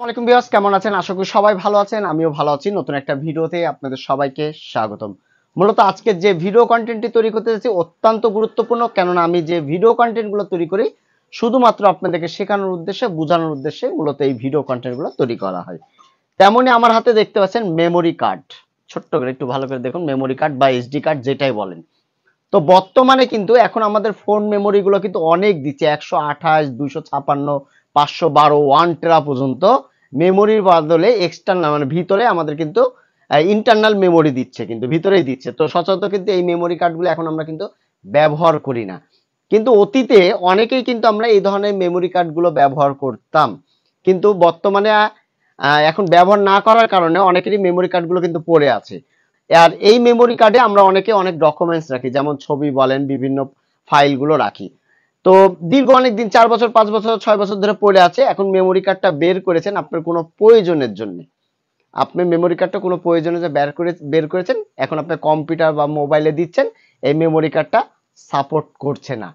আসসালামাইকুম ভিউয়ার্স, কেমন আছেন? আশা করি সবাই ভালো আছেন। আমিও ভালো আছি। নতুন একটা ভিডিওতে আপনাদের সবাইকে স্বাগতম। মূলত আজকে যে ভিডিও কন্টেন্টটি তৈরি করতে যাচ্ছি অত্যন্ত গুরুত্বপূর্ণ, কেননা আমি যে ভিডিও কন্টেন্টগুলো তৈরি করি শুধুমাত্র আপনাদেরকে শেখানোর উদ্দেশ্যে, বোঝানোর উদ্দেশ্যে মূলত এই ভিডিও কন্টেন্টগুলো তৈরি করা হয়। তেমনই আমার হাতে দেখতে পাচ্ছেন মেমোরি কার্ড। ছোট্ট করে একটু ভালো করে দেখুন, মেমোরি কার্ড বা এসডি কার্ড যেটাই বলেন। তো বর্তমানে কিন্তু এখন আমাদের ফোন মেমোরি গুলো কিন্তু অনেক দিচ্ছে, 128, 256, 512, 1 টেরা পর্যন্ত মেমোরির বদলে এক্সটার্নাল মানে ভিতরে আমাদের কিন্তু ইন্টারনাল মেমোরি দিচ্ছে, কিন্তু ভিতরেই দিচ্ছে। তো সচরাচর কিন্তু এই মেমোরি কার্ডগুলো এখন আমরা কিন্তু ব্যবহার করি না, কিন্তু অতীতে অনেকেই কিন্তু আমরা এই ধরনের মেমোরি কার্ডগুলো ব্যবহার করতাম। কিন্তু বর্তমানে এখন ব্যবহার না করার কারণে অনেকেরই মেমোরি কার্ডগুলো কিন্তু পড়ে আছে। আর এই মেমোরি কার্ডে আমরা অনেকে অনেক ডকুমেন্টস রাখি, যেমন ছবি বলেন, বিভিন্ন ফাইলগুলো রাখি। তো দীর্ঘ অনেক দিন, 4 বছর, 5 বছর, 6 বছর ধরে পড়ে আছে। এখন মেমোরি কার্ডটা বের করেছেন আপনার কোনো প্রয়োজনের জন্য। আপনি মেমোরি কার্ডটা কোনো প্রয়োজনে যে বের করেছেন, এখন আপনার কম্পিউটার বা মোবাইলে দিচ্ছেন, এই মেমোরি কার্ডটা সাপোর্ট করছে না।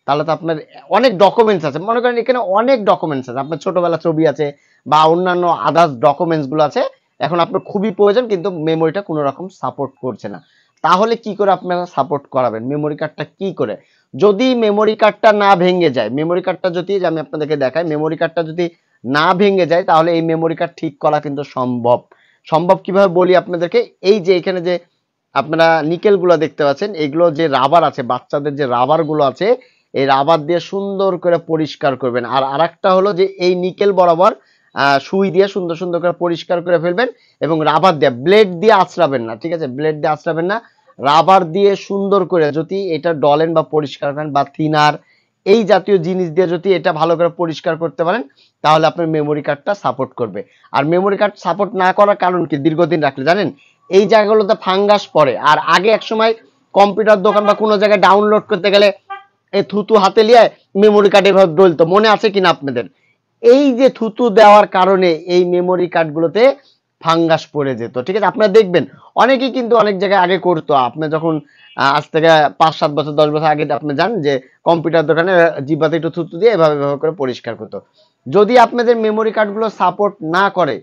তাহলে তো আপনার অনেক ডকুমেন্টস আছে, মনে করেন এখানে অনেক ডকুমেন্টস আছে, আপনার ছোটবেলা ছবি আছে বা অন্যান্য আদার্স ডকুমেন্টস গুলো আছে, এখন আপনার খুবই প্রয়োজন, কিন্তু মেমোরিটা কোনো রকম সাপোর্ট করছে না। তাহলে কি করে আপনারা সাপোর্ট করাবেন মেমোরি কার্ডটা? কি করে যদি মেমোরি কার্ডটা না ভেঙে যায়, মেমোরি কার্ডটা যদি, আমি আপনাদেরকে দেখাই, মেমোরি কার্ডটা যদি না ভেঙে যায় তাহলে এই মেমোরি কার্ড ঠিক করা কিন্তু সম্ভব। সম্ভব কিভাবে বলি আপনাদেরকে। এই যে এখানে যে আপনারা নিকেল গুলো দেখতে পাচ্ছেন, এগুলো যে রাবার আছে, বাচ্চাদের যে রাবার গুলো আছে, এই রাবার দিয়ে সুন্দর করে পরিষ্কার করবেন। আর আরেকটা হলো যে এই নিকেল বরাবর সুই দিয়ে সুন্দর সুন্দর করে পরিষ্কার করে ফেলবেন, এবং রাবার দিয়ে, ব্লেড দিয়ে আঁচড়াবেন না, ঠিক আছে? ব্লেড দিয়ে আঁচড়াবেন না, রাবার দিয়ে সুন্দর করে যদি এটা ডলেন বা পরিষ্কার করেন, বা থিনার এই জাতীয় জিনিস দিয়ে যদি এটা ভালো করে পরিষ্কার করতে পারেন, তাহলে আপনার মেমোরি কার্ডটা সাপোর্ট করবে। আর মেমোরি কার্ড সাপোর্ট না করার কারণ কি? দীর্ঘদিন রাখলে জানেন এই জায়গাগুলোতে ফাঙ্গাস পড়ে। আর আগে এক সময় কম্পিউটার দোকান বা কোনো জায়গায় ডাউনলোড করতে গেলে এই থুতু হাতে নিয়ে মেমোরি কার্ড এভাবে ডলতো, মনে আছে কিনা আপনাদের? এই যে থুতু দেওয়ার কারণে এই মেমোরি কার্ডগুলোতে ফাঙ্গাস পড়ে যেত, ঠিক আছে? আপনারা দেখবেন অনেকেই কিন্তু অনেক জায়গায় আগে করতো। আপনি যখন আজ থেকে 5-7 বছর 10 বছর আগে আপনি জানেন যে কম্পিউটার দোকানে জিব্বাতে একটু থুতু দিয়ে এভাবে এভাবে করে পরিষ্কার করতো। যদি আপনাদের মেমোরি কার্ডগুলো সাপোর্ট না করে,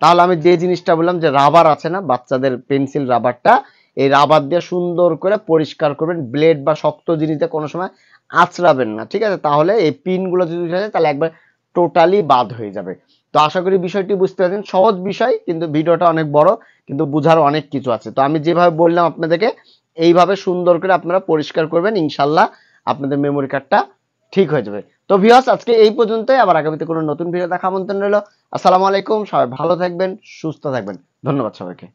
তাহলে আমি যে জিনিসটা বললাম যে রাবার আছে না, বাচ্চাদের পেন্সিল রাবারটা, এই রাবার দিয়ে সুন্দর করে পরিষ্কার করবেন। ব্লেড বা শক্ত জিনিস দিয়ে কোনো সময় আঁচড়াবেন না, ঠিক আছে? তাহলে এই পিনগুলো যদি উঠে যায় তাহলে একবার টোটালি বাদ হয়ে যাবে। তো আশা করি বিষয়টি বুঝতে পারছেন। সহজ বিষয়, কিন্তু ভিডিওটা অনেক বড়, কিন্তু বুঝার অনেক কিছু আছে। তো আমি যেভাবে বললাম আপনাদেরকে এইভাবে সুন্দর করে আপনারা পরিষ্কার করবেন, ইনশাল্লাহ আপনাদের মেমোরি কার্ডটা ঠিক হয়ে যাবে। তো ভিউয়ার্স, আজকে এই পর্যন্তই। আবার আগামীতে কোনো নতুন ভিডিও দেখা আমন্ত্রণ রইল। আসসালামু আলাইকুম, সবাই ভালো থাকবেন, সুস্থ থাকবেন। ধন্যবাদ সবাইকে।